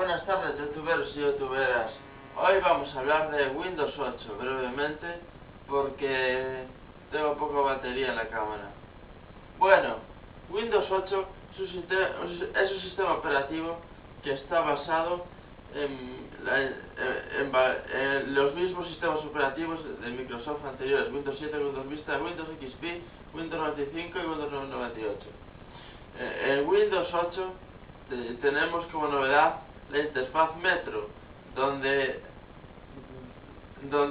Buenas tardes, youtuberos y youtuberas. Hoy vamos a hablar de Windows 8 brevemente porque tengo poca batería en la cámara. Bueno, Windows 8 es un sistema operativo que está basado en los mismos sistemas operativos de Microsoft anteriores: Windows 7, Windows Vista, Windows XP, Windows 95 y Windows 98. En Windows 8 tenemos como novedad la interfaz Metro, donde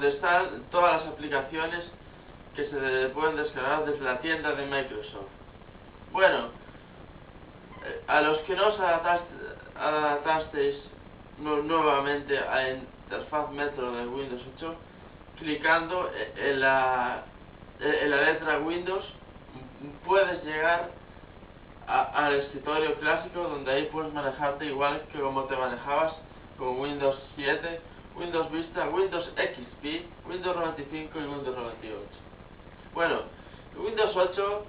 están todas las aplicaciones que se pueden descargar desde la tienda de Microsoft. Bueno, a los que no os adaptasteis nuevamente a la interfaz Metro de Windows 8, clicando en la letra Windows, puedes llegar al escritorio clásico, donde ahí puedes manejarte igual que como te manejabas con Windows 7, Windows Vista, Windows XP, Windows 95 y Windows 98. Bueno, Windows 8,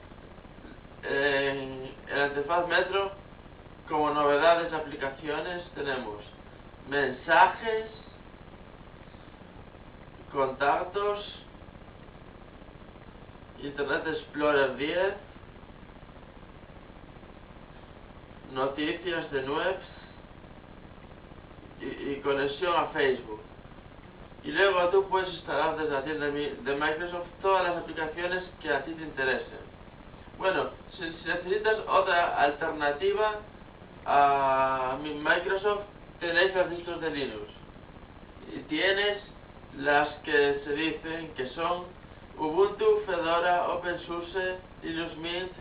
en la interfaz Metro, como novedades de aplicaciones tenemos mensajes, contactos, Internet Explorer 10, noticias de webs y conexión a Facebook. Y luego tú puedes instalar desde la tienda de Microsoft todas las aplicaciones que a ti te interesen. Bueno, si necesitas otra alternativa a Microsoft, tenéis las distros de Linux. Y tienes las que se dicen que son Ubuntu, Fedora, OpenSUSE, Linux Mint,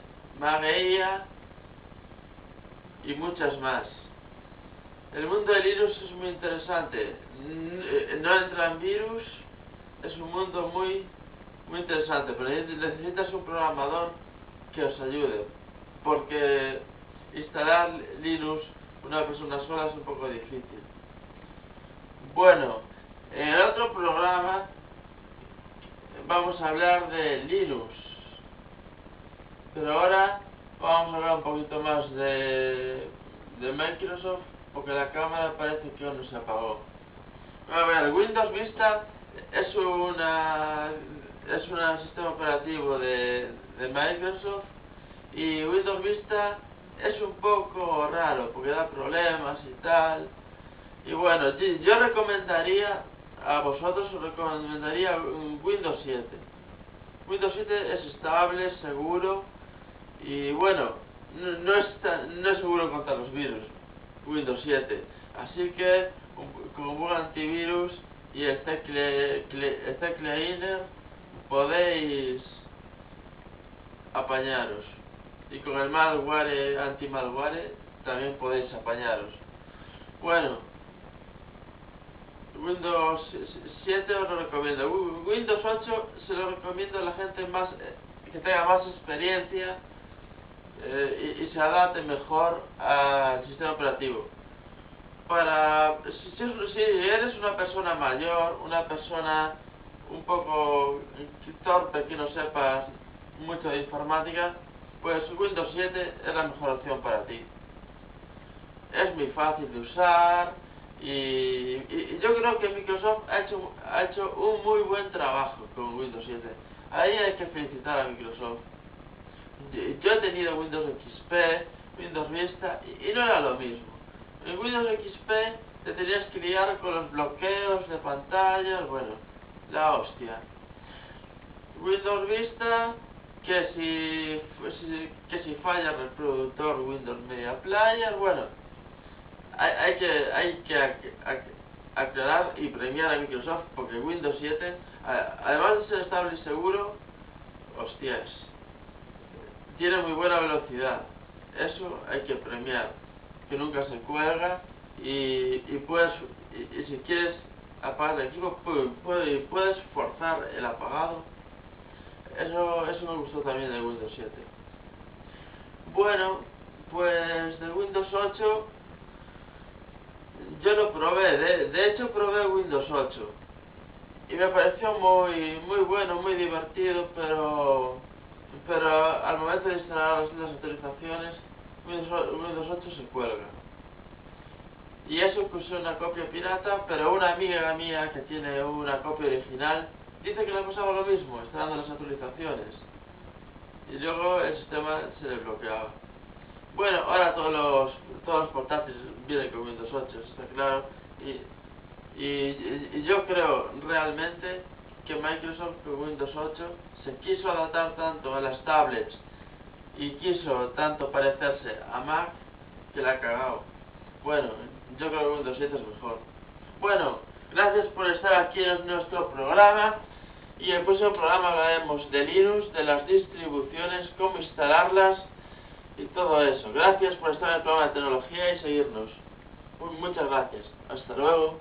Mageia y muchas más. El mundo de Linux es muy interesante. No entran virus, es un mundo muy interesante, pero necesitas un programador que os ayude, porque instalar Linux una persona sola es un poco difícil. Bueno, en el otro programa vamos a hablar de Linux, pero ahora vamos a hablar un poquito más de Microsoft, porque la cámara parece que aún no se apagó. A ver, Windows Vista es un sistema operativo de Microsoft, y Windows Vista es un poco raro porque da problemas y tal. Y bueno, yo recomendaría a vosotros, os recomendaría Windows 7. Windows 7 es estable, seguro y bueno, no es seguro contra los virus, Windows 7. Así que con un buen antivirus y el CCleaner podéis apañaros. Y con el malware, anti-malware, también podéis apañaros. Bueno, Windows 7 os lo recomiendo. Windows 8 se lo recomiendo a la gente que tenga más experiencia y se adapte mejor al sistema operativo. Si eres una persona mayor, una persona un poco torpe, que no sepas mucho de informática, pues Windows 7 es la mejor opción para ti. Es muy fácil de usar y yo creo que Microsoft ha hecho un muy buen trabajo con Windows 7. Ahí hay que felicitar a Microsoft. Yo he tenido Windows XP, Windows Vista y no era lo mismo. En Windows XP te tenías que liar con los bloqueos de pantallas, bueno, la hostia. Windows Vista, que si falla el reproductor Windows Media Player, bueno, hay que aclarar y premiar a Microsoft, porque Windows 7, además de ser estable y seguro, hostias, tiene muy buena velocidad. Eso hay que premiar, que nunca se cuelga y si quieres apagar el equipo, puedes forzar el apagado. Eso me gustó también de Windows 7. Bueno, pues de Windows 8 yo lo probé, de hecho probé Windows 8 y me pareció muy bueno, muy divertido, pero al momento de instalar las actualizaciones, Windows 8 se cuelga. Y eso que usé una copia pirata, pero una amiga mía que tiene una copia original dice que le pasaba lo mismo, está dando las actualizaciones. Y luego el sistema se le bloqueaba. Bueno, ahora todos los portátiles vienen con Windows 8, está claro. Y yo creo realmente que Microsoft con Windows 8 se quiso adaptar tanto a las tablets y quiso tanto parecerse a Mac que la ha cagado. Bueno, yo creo que Windows 7 es mejor. Bueno, gracias por estar aquí en nuestro programa. Y en el próximo programa hablaremos de Linux, de las distribuciones, cómo instalarlas y todo eso. Gracias por estar en el programa de tecnología y seguirnos. Muchas gracias. Hasta luego.